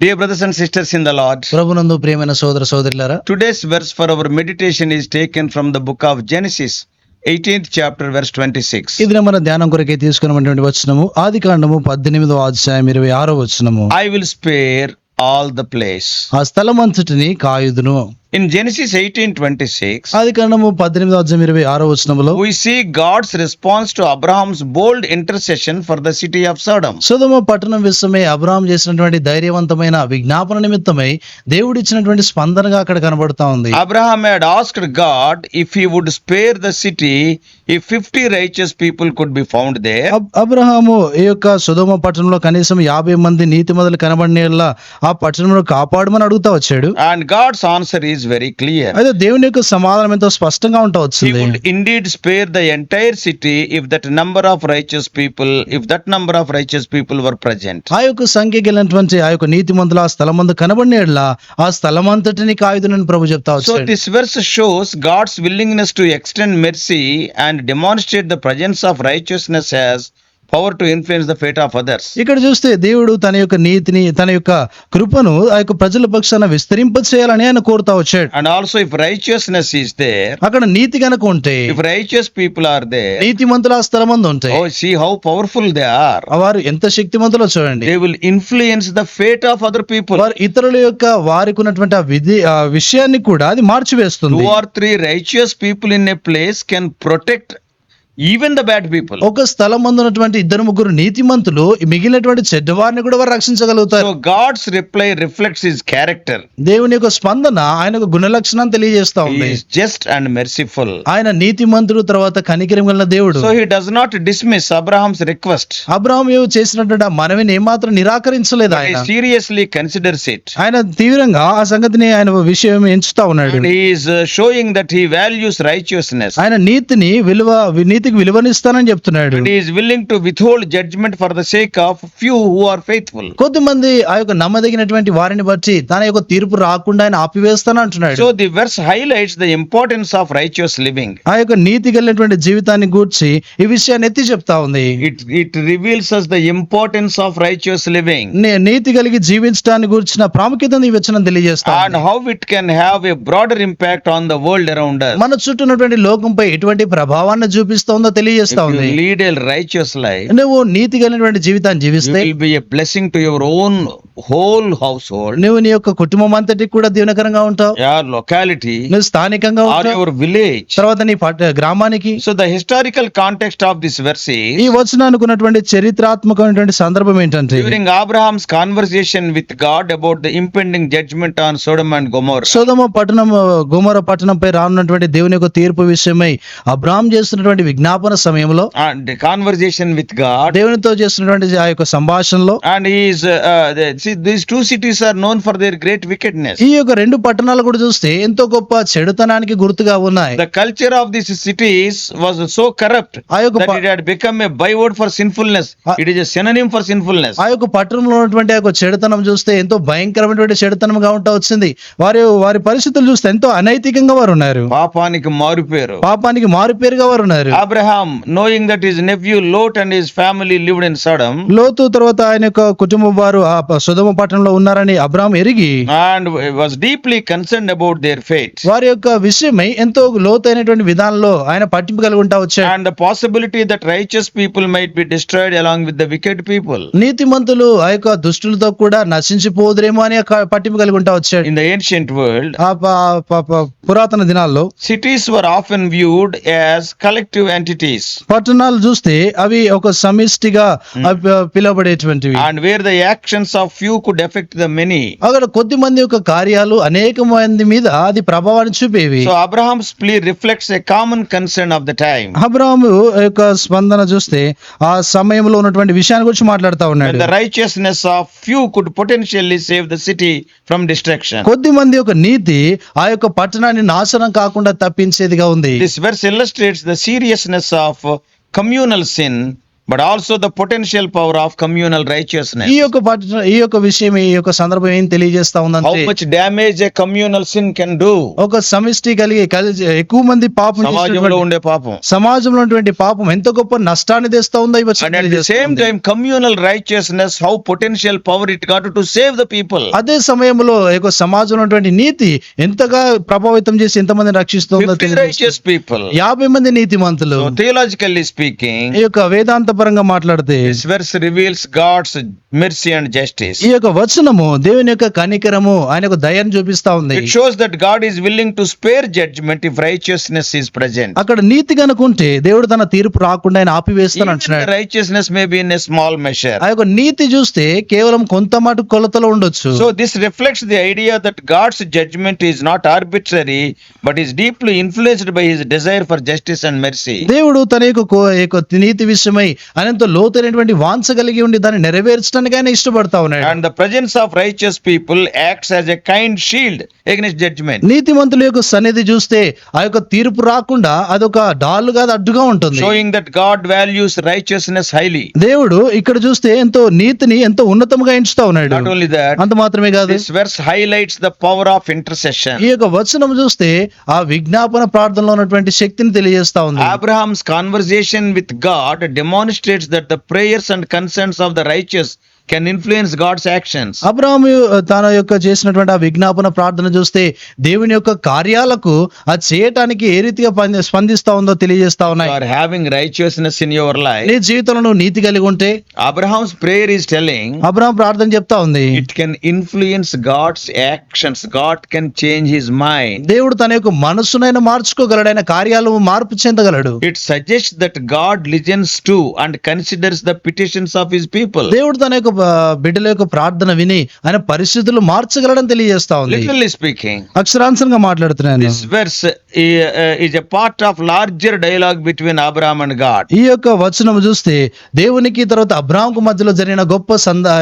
Dear brothers and sisters in the Lord, ప్రభునందు ప్రియమైన సోదర సోదరులారా, today's verse for our meditation is taken from the book of Genesis, 18th chapter, verse 26. ఇది మన ధ్యానం కొరకే తీసుకున్నటువంటి వచనము ఆదికాండము 18వ అధ్యాయం 26వ వచనము. I will spare all the place. ఆ స్థలమంతటిని కాయుదును. In Genesis 18:26, ఆదికాండము 18వ అధ్యాయం 26వ వచనములో we see God's response to Abraham's bold intercession for the city of Sodom. సొదొమ పట్టణం విషయమై అబ్రహాం చేసినటువంటి ధైర్యవంతమైన విజ్ఞాపన నిమిత్తమై దేవుడు ఇచ్చినటువంటి స్పందనగా అక్కడ కనబడుతా ఉంది. Abraham had asked God if he would spare the city if 50 righteous people could be found there. Abraham ఈ యొక్క సొదొమ పట్టణంలో కనీసం 50 మంది నీతిమంతులు కనబడినేలా ఆ పట్టణంలో కాపాడమని అడుగుతా వచ్చాడు. And God's answer is very clear. అయితే దేవుని యొక్క సమాధానం ఎంతో స్పష్టంగా ఉంటా He వచ్చింది. would indeed spare the entire city if that number of righteous people were present. ఆ యొక్క సంఖ్య కలిగినటువంటి ఆ యొక్క నీతిమంతులు ఆ స్థలమందు కనబడినేలా ఆ స్థలమంతటిని కాయుదునని ప్రభు చెప్తా So వచ్చాడు. this verse shows God's willingness to extend mercy and demonstrate the presence of righteousness as power to influence the fate of others. ఇక్కడ చూస్తే దేవుడు తన యొక్క నీతిని తన యొక్క కృపను ఆ యొక్క ప్రజల పక్షాన విస్తరింప చేయాలని ఆయన కోరుతా వచ్చాడు. And also if righteousness is there, అక్కడ నీతి కనుక ఉంటే, if righteous people are there, నీతిమంతులు ఆ స్థలమందు ఉంటాయి, oh see how powerful they are. వారు ఎంత శక్తిమంతులో చూడండి. They will influence the fate of other people. వారు ఇతరుల యొక్క వారికి ఉన్నటువంటి ఆ విషయాన్ని కూడా అది మార్చివేస్తుంది. 2 or 3 righteous people in a place can protect even the bad people. ఒక స్థలం మందు ఉన్నటువంటి 2-3 నీతిమంతులు మిగిలినటువంటి చెడ్డవారిని కూడా వారు రక్షించగలుగుతారు. So God's reply reflects his character. దేవుని యొక్క స్పందన ఆయన యొక్క గుణ లక్షణాన్ని తెలియజేస్తా He ఉంది. is just and merciful. ఆయన నీతిమంతుడు, తర్వాత కనికరం గల దేవుడు. So he does not dismiss Abraham's request. Abraham చేసినటువంటి ఆ మనవిని ఏమాత్రం నిరాకరించలేదు. He ఆయన seriously considers it. ఆయన తీవ్రంగా ఆ సంగతిని ఆయన విషయం ఎంచుతా ఉన్నాడు. And he is showing that he values righteousness. ఆయన నీతికి విలువనిస్తానని చెప్తున్నాడు. And he is willing to withhold judgment for the sake of few who are faithful. కొద్దిమంది ఆ యొక్క నమ్మదగినటువంటి వారిని బట్టి తన యొక్క తీర్పు రాకుండా ఆయన ఆపివేస్తాను అంటున్నాడు. So the verse highlights the importance of righteous living. ఆ యొక్క నీతి కలిగినటువంటి జీవితాన్ని గూర్చి ఈ విషయాన్ని ఎత్తి చెప్తా ఉంది. It reveals us the importance of righteous living. నీతి కలిగి జీవించడాన్ని గురించిన ప్రాముఖ్యతను ఈ వచనం తెలియజేస్తా And how it can have a broader impact on the world around us. మన చుట్టూ ఉన్నటువంటి లోకంపై ఎటువంటి ప్రభావాన్ని చూపిస్తుందో తెలియజేస్తా If ఉంది. you lead a righteous life, నువ్వు నీతి కలిగినటువంటి జీవితాన్ని you జీవిస్తే will be a blessing to your own whole household, నువ్వు నీ యొక్క కుటుంబం అంతటికి కూడా దీవెనకరంగా ఉంటావు. your locality, నువ్వు స్థానికంగా or ఉంటావు, your village. తర్వాత నీ గ్రామానికి. So the historical context of this verse ఈ is వచనానికి ఉన్నటువంటి చరిత్రాత్మకమైనటువంటి సందర్భం ఏంటంటే, during Abraham's conversation with God about the impending judgment on Sodom and Gomorrah. సొదొమ పట్టణం గొమొర్రా పట్టణంపై రానున్నటువంటి దేవుని యొక్క తీర్పు విషయమై అబ్రహాం చేస్తున్నటువంటి విజ్ఞాపన సమయంలో, And the conversation with God, దేవునితో చేస్తున్నటువంటి ఆ యొక్క సంభాషణలో, and he is see, these two cities are known for their great wickedness. ఈ యొక్క 2 పట్టణాలు కూడా చూస్తే ఎంతో గొప్ప చెడుతనానికి గుర్తుగా ఉన్నాయి. The culture of these cities was so corrupt ఆ యొక్క that it had become a byword for sinfulness. It is a synonym for sinfulness. ఆ యొక్క పట్టణంలో ఉన్నటువంటి ఆ యొక్క చెడుతనం చూస్తే ఎంతో భయంకరమైనటువంటి చెడుతనంగా ఉంటా వచ్చింది. వారి పరిస్థితులు చూస్తే ఎంతో అనైతికంగా వారు ఉన్నారు. పాపానికి మారుపేరు. పాపానికి మారుపేరుగా వారు ఉన్నారు. Abraham, knowing that his nephew Lot and his family lived in Sodom, లోతు తర్వాత ఆయన యొక్క కుటుంబం వారు ఆ సొదొమ పట్టణంలో ఉన్నారని అబ్రహాం ఎరిగి and was deeply concerned about their fate, వారి యొక్క విషయమై ఎంతో లోతైనటువంటి విధానంలో ఆయన పట్టింపు కలిగి ఉంటా వచ్చాడు. and the possibility that righteous people might be destroyed along with the wicked people. నీతిమంతులు ఆ యొక్క దుష్టులతో కూడా నశించిపోదురేమో అని పట్టింపు కలిగి ఉంటా వచ్చాడు. In the ancient world, పురాతన దినాల్లో cities were often viewed as collective entities, పట్టణాలు చూస్తే అవి ఒక సమిష్టిగా పిలువబడేటువంటివి, and where the actions of few could affect the many. అక్కడ కొద్ది మంది యొక్క కార్యాలు అనేక మంది మీద అది ప్రభావాన్ని చూపేవి. So Abraham's plea reflects a common concern of the time. Abraham యొక్క స్పందన చూస్తే ఆ సమయంలో ఉన్నటువంటి విషయాన్ని గురించి మాట్లాడుతా When ఉన్నాడు. the righteousness of few could potentially save the city from destruction. కొద్ది మంది యొక్క నీతి ఆ యొక్క పట్టణాన్ని నాశనం కాకుండా తప్పించేదిగా ఉంది. This verse illustrates the seriousness of communal sin but also the potential power of communal righteousness. ఈ యొక్క విషయం, ఈ యొక్క సందర్భం ఏం తెలియజేస్తా How ఉందంటే, much damage a communal sin can do. ఒక సమిష్టి కలిసి ఎక్కువ మంది పాపం సమాజంలో చేసినటువంటి- ఉండే పాపం. సమాజంలో ఉన్నటువంటి పాపం ఎంత గొప్ప నష్టాన్ని తెస్తా ఉందో ఈ వచనం And at the same తెలియజేస్తుంది. time, communal righteousness, how potential power it got to save the people. అదే సమయంలో ఈ యొక్క సమాజంలో ఉన్నటువంటి నీతి ఎంతగా ప్రభావితం చేసి ఎంతమందిని రక్షిస్తుందో 50 righteous people. 50 మంది నీతిమంతులు. So theologically speaking, ఈ యొక్క వేదాంత పరంగా మాట్లాడితే this verse reveals God's mercy and justice. ఈ యొక్క వచనము దేవుని యొక్క కనికరము, ఆయన యొక్క దయను చూపిస్తా ఉంది. It shows that God is willing to spare judgment if righteousness is present. అక్కడ నీతి కనుకుంటే దేవుడు తన తీర్పు రాకుండా ఆయన ఆపివేస్తాను Even అంటున్నాడు. the righteousness may be in a small measure. ఆ యొక్క నీతి చూస్తే కేవలం కొంత మటు కొలతలో ఉండొచ్చు. So this reflects the idea that God's judgment is not arbitrary but is deeply influenced by his desire for justice and mercy. దేవుడు తన యొక్క నీతి విషయమై ఆయనతో లోతైనటువంటి వాంఛ కలిగి ఉండి దాన్ని నెరవేర్చడానికి ఆయన ఇష్టపడతా ఉన్నాడు. And the presence of righteous people acts as a kind shield against judgment. నీతిమంతుల యొక్క సన్నిధి చూస్తే ఆ యొక్క తీర్పు రాకుండా అదొక డాలుగా అడ్డుగా ఉంటుంది. Showing that God values righteousness highly. దేవుడు ఇక్కడ చూస్తే ఎంతో నీతిని ఎంతో ఉన్నతంగా ఎంచుతా ఉన్నాడు. Not only that, అంత మాత్రమే కాదు, this verse highlights the power of intercession. ఈ యొక్క వచనం చూస్తే ఆ విజ్ఞాపన ప్రార్థనలో ఉన్నటువంటి శక్తిని తెలియజేస్తా ఉంది. Abraham's conversation with God demonstrates that the prayers and concerns of the righteous can influence God's actions. అబ్రాహాము తన యొక్క చేసినటువంటి ఆ విజ్ఞాపన ప్రార్థన చూస్తే దేవుని యొక్క కార్యాలకు అది చేయటానికి ఏ రీతిగా స్పందిస్తా ఉందో తెలియజేస్తా You ఉన్నాయి. are having righteousness in your life. నీ జీవితంలో నువ్వు నీతి కలిగి ఉంటే Abraham's prayer is telling అబ్రాహాం ప్రార్థన చెప్తా ఉంది, it can influence God's actions. God can change his mind. దేవుడు తన యొక్క మనస్సునైనా మార్చుకోగలడు, ఆయన కార్యాలు మార్పు చెందగలడు. It suggests that God listens to and considers the petitions of his people. దేవుడు తన యొక్క బిడ్డల యొక్క ప్రార్థన విని ఆయన పరిస్థితులు మార్చగలడని తెలియజేస్తా ఉంది. Literally speaking, అక్షరాంశంగా మాట్లాడుతున్నాను. this verse is a part of larger dialogue between Abraham and God. ఈ యొక్క వచనం చూస్తే దేవునికి తర్వాత అబ్రాహాంకు మధ్యలో జరిగిన గొప్ప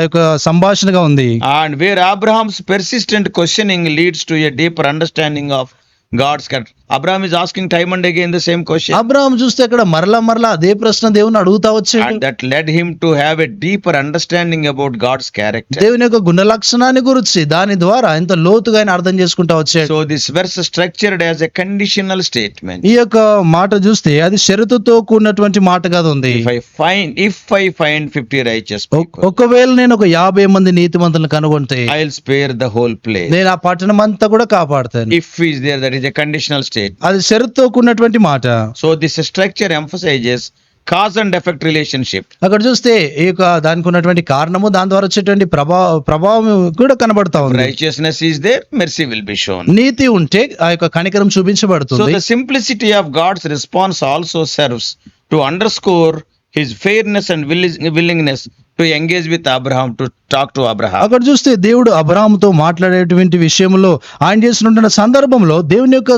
యొక్క సంభాషణగా ఉంది. And where Abraham's persistent questioning leads to a deeper understanding of God's character. Abraham is asking time and again the same question. అబ్రాహాం చూస్తే అక్కడ మరలా అదే ప్రశ్న దేవుని అడుగుతా వచ్చాడు. And that led him to have a deeper understanding about God's character. దేవుని యొక్క గుణ లక్షణాన్ని గురించి దాని ద్వారా ఎంత లోతుగా ఆయన అర్థం చేసుకుంటా వచ్చాడు. So this verse is structured as a conditional statement. ఈ యొక్క మాట చూస్తే అది షరతుతో కూడినటువంటి మాటగా ఉంది. If I find 50 righteous people, ఒకవేళ నేను ఒక 50 మంది నీతిమంతులను కనుగొంటే I'll spare the whole place. నేను ఆ పట్టణం అంతా కూడా కాపాడుతాను. If is there, that is a conditional statement. అది షరతుతో కూడినటువంటి మాట. So this structure emphasizes cause and effect relationship. అక్కడ చూస్తే ఈ యొక్క దానికి ఉన్నటువంటి కారణము, దాని ద్వారా వచ్చేటువంటి ప్రభావం కూడా కనబడతా ఉంది. Righteousness is there, mercy will be shown. నీతి ఉంటే ఆ యొక్క కనికరం So చూపించబడుతుంది. the simplicity of God's response also serves to underscore his fairness and willingness to engage with Abraham, to talk to Abraham. అక్కడ చూస్తే దేవుడు అబ్రాహాముతో మాట్లాడేటువంటి విషయంలో ఆయన చేస్తున్న సందర్భంలో దేవుని యొక్క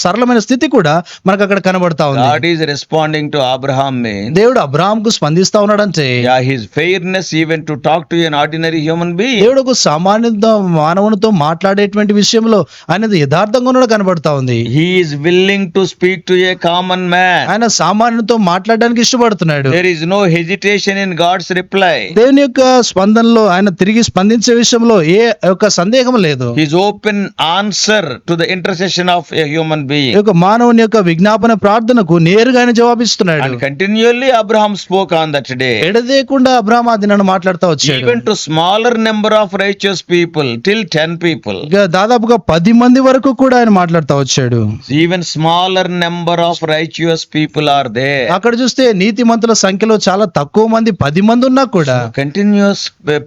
సరళమైన స్థితి కూడా మనకు అక్కడ కనబడతా ఉంది. God is responding to Abraham means, దేవుడు అబ్రాహాంకు స్పందిస్తా ఉన్నాడంటే yeah, his fairness even to talk to an ordinary human being. దేవుడు ఒక సామాన్య మానవునితో మాట్లాడేటువంటి విషయంలో ఆయనది యథార్థంగా కూడా కనబడతా ఉంది. He is willing to speak to a common man. ఆయన సామాన్యునితో మాట్లాడడానికి ఇష్టపడుతున్నాడు. There is no hesitation in God's reply. దేవుని యొక్క స్పందనలో ఆయన తిరిగి స్పందించే విషయంలో ఏ యొక్క సందేహం లేదు. His open answer to the intercession of a human ఈ being. యొక్క మానవుని యొక్క విజ్ఞాపన ప్రార్థనకు నేరుగా ఆయన జవాబిస్తున్నాడు. And continually Abraham spoke on that day. ఎడదేయకుండా అబ్రాహాం ఆ దినాన్ని మాట్లాడుతూ వచ్చాడు. Even to smaller number of righteous people, till 10 people. ఇక దాదాపుగా 10 మంది వరకు కూడా ఆయన మాట్లాడుతూ వచ్చాడు. Even smaller number of righteous people are there. అక్కడ చూస్తే నీతిమంతుల సంఖ్యలో చాలా తక్కువ మంది 10 మంది ఉన్నా కూడా Continuous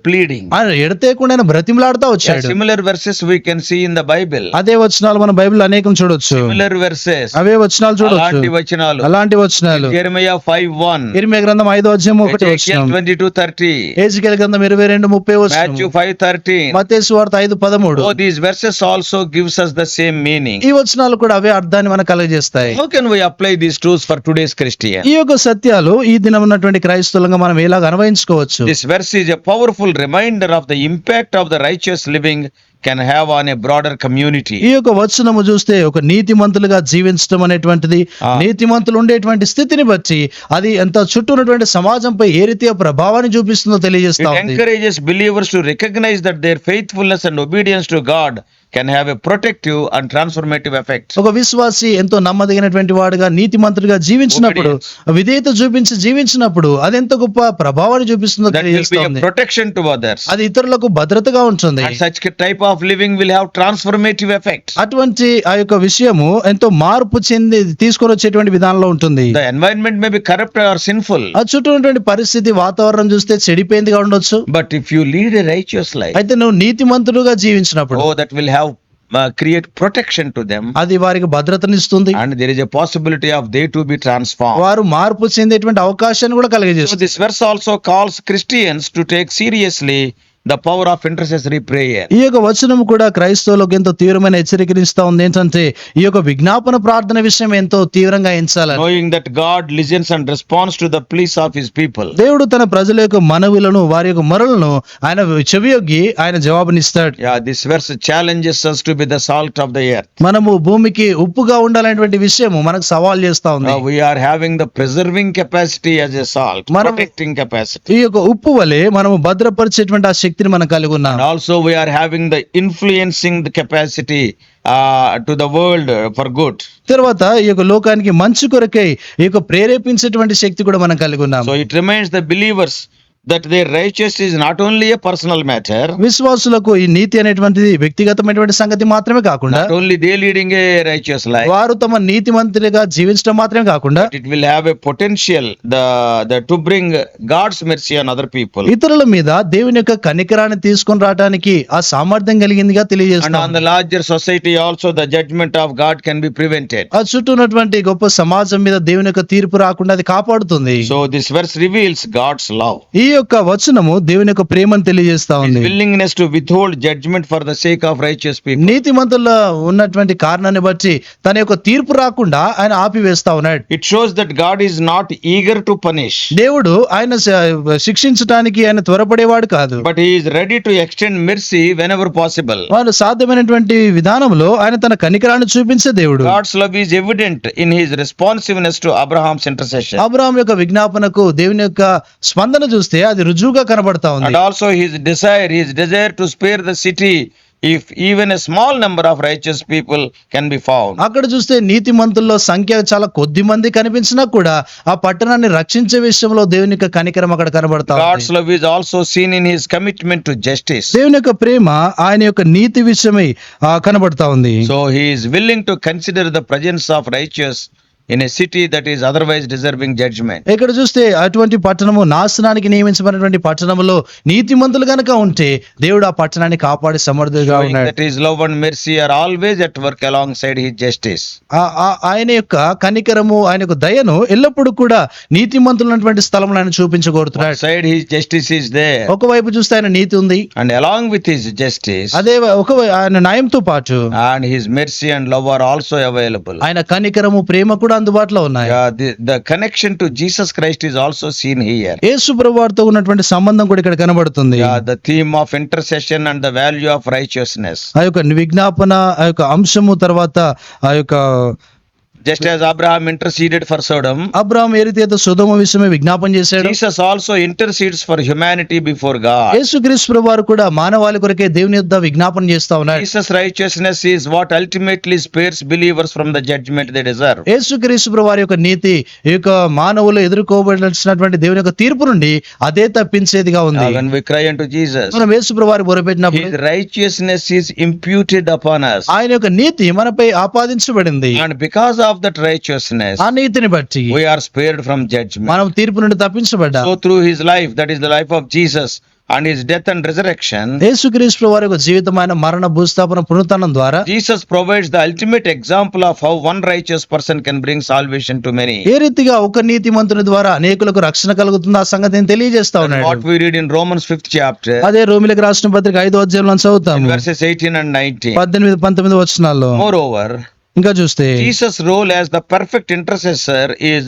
pleading. ఆయన ఎడతేయకుండా ఆయన బ్రతిమలాడుతూ వచ్చాడు. Similar verses we can see in the Bible. అదే వచనాలు మన బైబిల్ అనేకం చూడొచ్చు. Similar verses. అవే వచనాలు చూడొచ్చు. అలాంటి వచనాలు. అలాంటి వచనాలు Jeremiah 5:1. ఇర్మియా గ్రంథం 5:1 Ezekiel 22:30. హెజ్కేలు గ్రంథం 22:30 Matthew 5:13. మత్తయి సువార్త 5:13. Oh, these verses also gives us the same meaning. ఈ వచనాలు కూడా అవే అర్థాన్ని మనకు కలుగజేస్తాయి. How can we apply these truths for today's Christian? ఈ యొక్క సత్యాలు ఈ దినం ఉన్నటువంటి క్రైస్తవులంగా మనం ఎలాగ అన్వయించుకోవచ్చు. This verse is a powerful reminder of the impact of the righteous living can have on a broader community. ఈ యొక్క వచనము చూస్తే ఒక నీతిమంతులుగా జీవించడం అనేటువంటిది, నీతిమంతులు ఉండేటువంటి స్థితిని బట్టి అది ఎంత చుట్టూ ఉన్నటువంటి సమాజంపై ఏ రీతిగా ప్రభావాన్ని చూపిస్తుందో తెలియజేస్తా It ఉంది. encourages believers to recognize that their faithfulness and obedience to God can have a protective and transformative effect. ఒక విశ్వాసి ఎంతో నమ్మదగినటువంటి వాడుగా నీతిమంతుడిగా జీవించినప్పుడు, విధేయత చూపించి జీవించినప్పుడు అది ఎంత గొప్ప ప్రభావాన్ని చూపిస్తుందో That will be తెలియజేస్తా a ఉంది. protection to others. అది ఇతరులకు భద్రతగా ఉంటుంది. And such type of living will have transformative effect. అటువంటి ఆ యొక్క విషయము ఎంతో మార్పు చెంది తీసుకొని వచ్చేటువంటి విధానంలో ఉంటుంది. The environment may be corrupt or sinful, ఆ చుట్టూ ఉన్నటువంటి పరిస్థితి, వాతావరణం చూస్తే చెడిపోయిందిగా ఉండొచ్చు. but if you lead a righteous life, అయితే నువ్వు నీతిమంతుడుగా జీవించినప్పుడు that will have create protection to them, అది వారికి భద్రతనిస్తుంది. and there is a possibility of they to be transformed. వారు మార్పు చెందేటువంటి అవకాశాన్ని కూడా So కలిగజేస్తుంది. this verse also calls Christians to take seriously the power of intercessory prayer. ఈ యొక్క వచనం కూడా క్రైస్తవులకు ఎంతో తీవ్రమైన హెచ్చరికనిస్తా ఉంది. ఏంటంటే ఈ యొక్క విజ్ఞాపన ప్రార్థన విషయం ఎంతో తీవ్రంగా ఎంచాలని, Knowing that God listens and responds to the pleas of his people. దేవుడు తన ప్రజల యొక్క మనవులను, వారి యొక్క మొరలను ఆయన చెవియొగ్గి ఆయన జవాబునిస్తాడు. Yeah, this verse challenges us to be the salt of the earth. మనము భూమికి ఉప్పుగా ఉండాలనేటువంటి విషయము మనకు సవాల్ చేస్తా ఉంది. We are having the preserving capacity as a salt, protecting capacity. ఈ యొక్క ఉప్పు వలె మనము భద్రపరిచేటువంటి ఆ శక్తిని మనం కలిగి ఉన్నాం. And also we are having the influencing the capacity to the world for good. తర్వాత ఈ యొక్క లోకానికి మంచి కొరకై ఈ యొక్క ప్రేరేపించేటువంటి శక్తి కూడా మనం కలిగి ఉన్నాం. So it reminds the believers that their righteousness is not only a personal matter, విశ్వాసులకు ఈ నీతి అనేటువంటిది వ్యక్తిగతమైనటువంటి సంగతి మాత్రమే కాకుండా, not only they leading a righteous life, వారు తమ నీతిమంతులుగా జీవించడం మాత్రమే కాకుండా but it will have a potential the to bring God's mercy on other people. ఇతరుల మీద దేవుని యొక్క కనికరాన్ని తీసుకొని రావడానికి ఆ సామర్థ్యం కలిగిందిగా And తెలియజేస్తాం. on the larger society also the judgment of God can be prevented. ఆ చుట్టూ ఉన్నటువంటి గొప్ప సమాజం మీద దేవుని యొక్క తీర్పు రాకుండా అది కాపాడుతుంది. So this verse reveals God's love, ఈ యొక్క వచనము దేవుని యొక్క ప్రేమను తెలియజేస్తా his ఉంది. willingness to withhold judgment for the sake of righteous people. నీతిమంతుల్లో ఉన్నటువంటి కారణాన్ని బట్టి తన యొక్క తీర్పు రాకుండా ఆయన ఆపివేస్తా ఉన్నాడు. It shows that God is not eager to punish, దేవుడు ఆయన శిక్షించడానికి ఆయన త్వరపడేవాడు కాదు. but he is ready to extend mercy whenever possible. వారు సాధ్యమైనటువంటి విధానంలో ఆయన తన కనికరాన్ని చూపించే దేవుడు. God's love is evident in his responsiveness to Abraham's intercession, Abraham యొక్క విజ్ఞాపనకు దేవుని యొక్క స్పందన చూస్తే అది రుజువుగా కనబడతా ఉంది. and also his desire to spare the city if even a small number of righteous people can be found. అక్కడ చూస్తే నీతిమంతుల్లో సంఖ్య చాలా కొద్ది మంది కనిపించినా కూడా ఆ పట్టణాన్ని రక్షించే విషయంలో దేవుని యొక్క కనికరం అక్కడ కనబడతా God's ఉంది. love is also seen in his commitment to justice. దేవుని యొక్క ప్రేమ ఆయన యొక్క నీతి విషయమై కనబడతా ఉంది. So he is willing to consider the presence of righteous in a city that is otherwise deserving judgment. ఇక్కడ చూస్తే అటువంటి పట్టణము నాశనానికి నియమించబడినటువంటి పట్టణములో నీతిమంతులు గనక ఉంటే దేవుడు ఆ పట్టణాన్ని కాపాడి సమర్థుడిగా Showing ఉన్నాడు. that his love and mercy are always at work alongside his justice. ఆయన యొక్క కనికరము, ఆయన యొక్క దయను ఎల్లప్పుడూ కూడా నీతిమంతులు ఉన్నటువంటి స్థలంలో ఆయన One చూపించగోరుతున్నాడు. side his justice is there, ఒకవైపు చూస్తే ఆయన నీతి ఉంది, and along with his justice అదే ఆయన న్యాయంతో పాటు and his mercy and love are also available. ఆయన కనికరము, ప్రేమ కూడా అందుబాటులో ఉన్నాయి. Yeah, the connection to Jesus Christ is also seen here. యేసు ప్రభువారితో ఉన్నటువంటి సంబంధం కూడా ఇక్కడ కనబడుతుంది. Yeah, the theme of intercession and the value of righteousness. ఆ యొక్క విజ్ఞాపన, ఆ యొక్క అంశము, తర్వాత ఆ యొక్క Just as Abraham interceded for Sodom, Abraham ఏ రీతి అయితే సొదొమ విషయమే విజ్ఞాపన చేశాడు, Jesus also intercedes for humanity before God. యేసుక్రీస్తు ప్రభువారు కూడా మానవాళి కొరకే దేవుని యొద్ద విజ్ఞాపన చేస్తా ఉన్నాడు. Jesus' righteousness is what ultimately spares believers from the judgment they deserve. యేసుక్రీస్తు ప్రభువారి యొక్క నీతి ఈ యొక్క మానవులు ఎదుర్కోబడాల్సినటువంటి దేవుని యొక్క తీర్పు నుండి అదే తప్పించేదిగా ఉంది. When we cry unto Jesus, మనం యేసు ప్రభువారి మొరపెట్టినప్పుడు his righteousness is imputed upon us. ఆయన యొక్క నీతి మనపై ఆపాదించబడింది. And because of that righteousness, ఆ నీతిని బట్టి we are spared from judgment. మనం తీర్పు నుండి తప్పించబడ్డా. So through his life, that is the life of Jesus, and his death and resurrection, యేసుక్రీస్తు ప్రభువారి యొక్క జీవితమైన మరణ, భూస్థాపన, పునరుత్థానం ద్వారా Jesus provides the ultimate example of how one righteous person can bring salvation to many. ఏ రీతిగా ఒక నీతిమంతుని ద్వారా అనేకులకు రక్షణ కలుగుతుంది ఆ సంగతిని తెలియజేస్తా What ఉన్నాడు. we read in Romans 5th chapter, అదే రోమిలకు రాసిన పత్రిక 5వ అధ్యాయంలో చదువుతాము, verses 18 and 19. 18-19 వచనాల్లో. Moreover, ఇంకా చూస్తే Jesus' role as the perfect intercessor is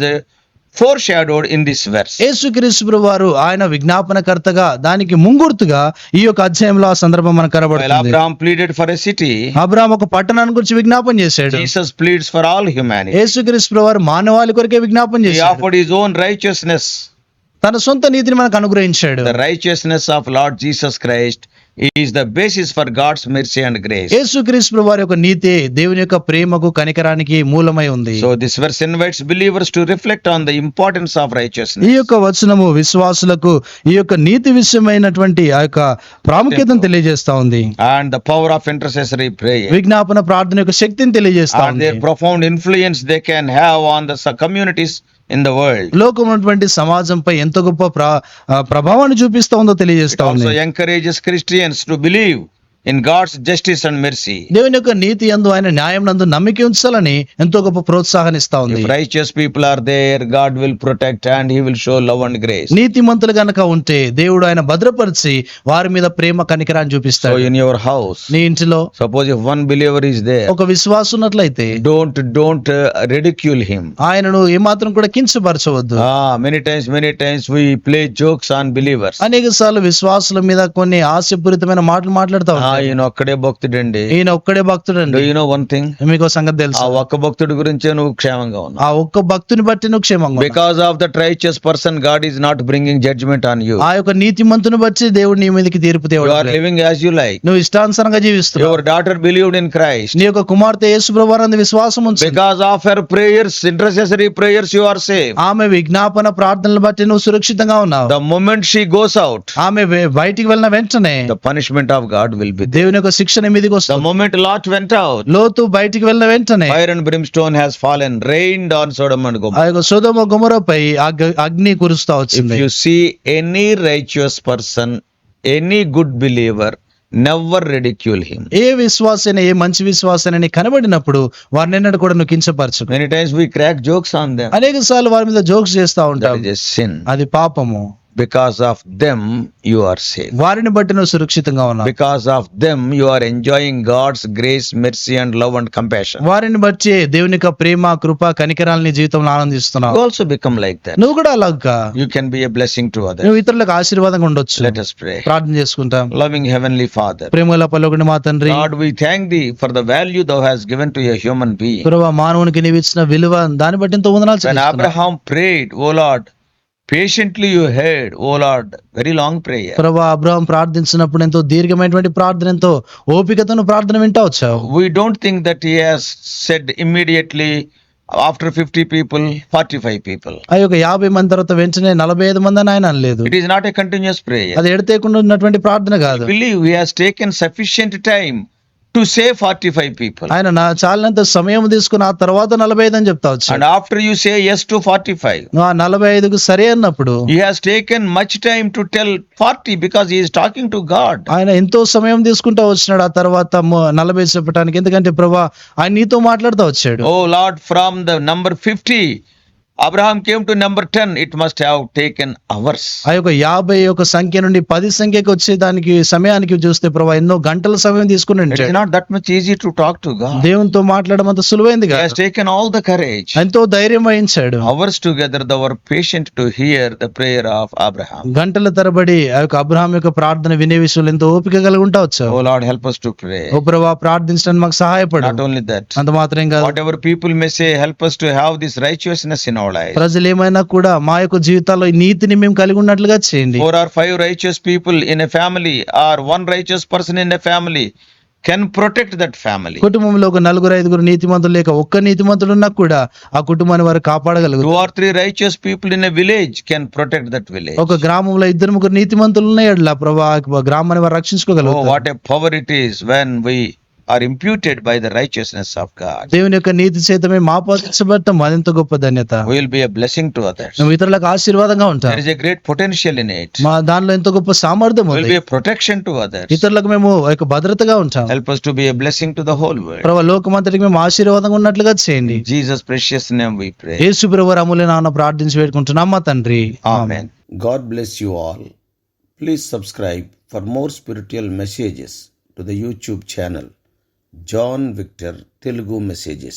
foreshadowed in this verse. యేసుక్రీస్తు ప్రభువు వారు ఆయన విజ్ఞాపనకర్తగా దానికి ముంగుర్తుగా ఈ యొక్క అధ్యాయంలో ఆ సందర్భం మనకు While కనబడుతుంది. Abraham pleaded for a city, అబ్రాహాం ఒక పట్టణాన్ని గురించి విజ్ఞాపన చేశాడు. Jesus pleads for all humanity. యేసుక్రీస్తు ప్రభువు వారు మానవాళి కొరకే విజ్ఞాపన He చేశాడు. offered his own righteousness. తన సొంత నీతిని మనకు అనుగ్రహించాడు. The righteousness of Lord Jesus Christ is the basis for God's mercy and grace. యేసుక్రీస్తు ప్రభువు వారి యొక్క నీతి దేవుని యొక్క ప్రేమకు కనికరానికి మూలమై ఉంది. So this verse invites believers to reflect on the importance of ఈ righteousness యొక్క వచనము విశ్వాసులకు ఈ యొక్క నీతి విషయమైనటువంటి ఆ యొక్క ప్రాముఖ్యతను తెలియజేస్తా ఉంది. and the power of intercessory prayer, విజ్ఞాపన ప్రార్థన యొక్క శక్తిని తెలియజేస్తా and ఉంది. their profound influence they can have on the communities in the world. లోకం ఉన్నటువంటి సమాజంపై ఎంత గొప్ప ప్రభావాన్ని చూపిస్తా ఉందో It తెలియజేస్తా ఉంది. also encourages Christians to believe in God's justice and mercy. దేవుని యొక్క నీతి యందు ఆయన న్యాయం నందు నమ్మిక ఉంచాలని ఎంతో గొప్ప ప్రోత్సాహాన్ని ఇస్తా ఉంది. If righteous people are there, God will protect and He will show love and grace. నీతిమంతులు గనక ఉంటే దేవుడు ఆయన భద్రపరిచి వారి మీద ప్రేమ కనికరాన్ని So చూపిస్తాడు. in your house, నీ ఇంటిలో suppose if one believer is there, ఒక విశ్వాసం ఉన్నట్లయితే don't ridicule him. ఆయనను ఏమాత్రం కూడా కించపరచవద్దు. Many times we play jokes on believers. అనేక సార్లు విశ్వాసుల మీద కొన్ని హాస్యపూరితమైన మాటలు మాట్లాడుతా ఉంటారు. ఈయన ఒక్కడే భక్తుడండి. ఈయన ఒక్కడే భక్తుడండి. Do you know one thing? మీకు ఒక సంగతి తెలుసు. ఆ ఒక్క భక్తుడి గురించే నువ్వు క్షేమంగా ఉన్నావు. ఆ ఒక్క భక్తుని బట్టి నువ్వు క్షేమంగా ఉన్నావు. Because of that righteous person, God is not bringing judgment on you. ఆ యొక్క నీతిమంతుని బట్టి దేవుడు నీ మీదకి తీర్పు You తేవడం are లేదు. living as you like. నువ్వు ఇష్టానుసారంగా జీవిస్తున్నావు. Your daughter believed in Christ. నీ యొక్క కుమార్తె యేసు ప్రభువానందు విశ్వాసం ఉంచింది. Because of her prayers, intercessory prayers, you are saved. ఆమె విజ్ఞాపన ప్రార్థనలు బట్టి నువ్వు సురక్షితంగా ఉన్నావు. The moment she goes out, ఆమె బయటికి వెళ్ళిన వెంటనే the punishment of God will be there. దేవుని యొక్క శిక్షణ నీ మీదకి The వస్తుంది. moment Lot went out, లోతు బయటికి వెళ్ళిన వెంటనే fire and brimstone has fallen, rained on Sodom and ఆ Gomorrah. యొక్క సొదొమ గొమొర్రాపై అగ్ని కురుస్తా If వచ్చింది. you see any righteous person, any good believer, never ridicule him. ఏ విశ్వాసైనా ఏ మంచి విశ్వాసైనా కనబడినప్పుడు వారిని ఎన్నడూ కూడా నువ్వు కించపరచు. Many times we crack jokes on them. అనేక సార్లు వారి మీద జోక్స్ చేస్తా That ఉంటాం. is a sin. అది పాపము. Because of them, you are saved. వారిని బట్టి నువ్వు సురక్షితంగా ఉన్నావు. Because of them, you are enjoying God's grace, mercy, and love and compassion. వారిని బట్టి దేవుని యొక్క ప్రేమ కృప కనికరాలను నీ జీవితంలో ఆనందిస్తున్నావు. You also become like that. నువ్వు కూడా అలాగా You can be a blessing to others. నువ్వు ఇతరులకు ఆశీర్వాదంగా ఉండొచ్చు. Let us pray. ప్రార్థన చేసుకుంటాం. Loving Heavenly Father, ప్రేమగల పరలోకపు మా తండ్రి, Lord, we thank Thee for the value Thou hast given to a human being. ప్రభువా మానవునికి నీవు ఇచ్చిన విలువ దాన్ని బట్టి ఎంతో వందనాలు When చెల్లిస్తున్నాను. Abraham prayed, O Lord, patiently you heard, O Lord, very long prayer. ప్రభువా అబ్రహాం ప్రార్థించినప్పుడు ఎంతో దీర్ఘమైనటువంటి ప్రార్థన, ఎంతో ఓపికతోను ప్రార్థన వింటా వచ్చావు. We don't think that he has said immediately after 50 people, 45 people. ఆ యొక్క 50 మంది తర్వాత వెంటనే 45 మంది అని ఆయన అనలేదు. It is not a continuous prayer. అది ఎడతేకుండా ఉన్నటువంటి ప్రార్థన కాదు. I believe he has taken sufficient time to say 45 people. ఆయన చాలినంత సమయం తీసుకుని ఆ తర్వాత 45 అని చెప్తా వచ్చాడు. And after you say yes to 45, నువ్వు ఆ 45కు సరే అన్నప్పుడు he has taken much time to tell 40 because he is talking to God. ఆయన ఎంతో సమయం తీసుకుంటా వచ్చినాడు ఆ తర్వాత 40 చెప్పడానికి. ఎందుకంటే ప్రభా ఆయన నీతో మాట్లాడుతూ వచ్చాడు. Oh Lord, from the number 50, Abraham came to number 10, it must have taken hours. ఆ యొక్క 50 యొక్క సంఖ్య నుండి 10 సంఖ్యకి వచ్చే దానికి సమయానికి చూస్తే ప్రభా ఎన్నో గంటల సమయం తీసుకుని It is not that much easy to talk to God. దేవునితో మాట్లాడడం అంత సులువైంది He has కాదు. taken all the courage. ఎంతో ధైర్యం వహించాడు. Hours together they were patient to hear the prayer of Abraham. గంటల తరబడి ఆ యొక్క అబ్రహాం యొక్క ప్రార్థన వినే విషయంలో ఎంతో ఓపిక కలిగి ఉంటా వచ్చావు. Oh Lord, help us to pray. ఓ ప్రభా ప్రార్థించడానికి మాకు సహాయపడు. Not only that, అంత మాత్రం కాదు, whatever people may say, help us to have this righteousness in our lives. ప్రజలు ఏమైనా కూడా మా యొక్క జీవితాల్లో ఈ నీతిని మేము కలిగి ఉన్నట్లుగా చేయండి. 4 or 5 righteous people in a family or one righteous person in a family can protect that family. కుటుంబంలో ఒక 4-5 నీతిమంతులు లేక ఒక్క నీతిమంతుడు ఉన్నా కూడా ఆ కుటుంబాన్ని వారు 2 కాపాడగలుగుతారు. or 3 righteous people in a village can protect that village. ఒక గ్రామంలో 2-3 నీతిమంతులు ఉన్నాయట్లా ప్రభా ఆ గ్రామాన్ని వారు Oh, రక్షించుకోగలుగుతారు. what a power it is when we are imputed by the righteousness of God. దేవుని యొక్క నీతి చేత మేము ఆపాదించబడటం అదెంత గొప్ప ధన్యత. We will be a blessing to others. నువ్వు ఇతరులకు ఆశీర్వాదంగా There ఉంటాం. is a great potential in it. మా దానిలో ఎంతో గొప్ప సామర్థ్యం We will ఉంది. be a protection to others. ఇతరులకు మేము ఒక భద్రతగా ఉంటాం. Help us to be a blessing to the whole world. ప్రభా లోకమంతటికి మేము ఆశీర్వాదంగా ఉన్నట్లుగా చేయండి. In Jesus' precious name we pray. యేసు ప్రభువు అమూల్య నామమున ప్రార్థించి వేడుకుంటున్నాం మా తండ్రి. Amen. God bless you all. Please subscribe for more spiritual messages to the YouTube channel John Victor Telugu Messages.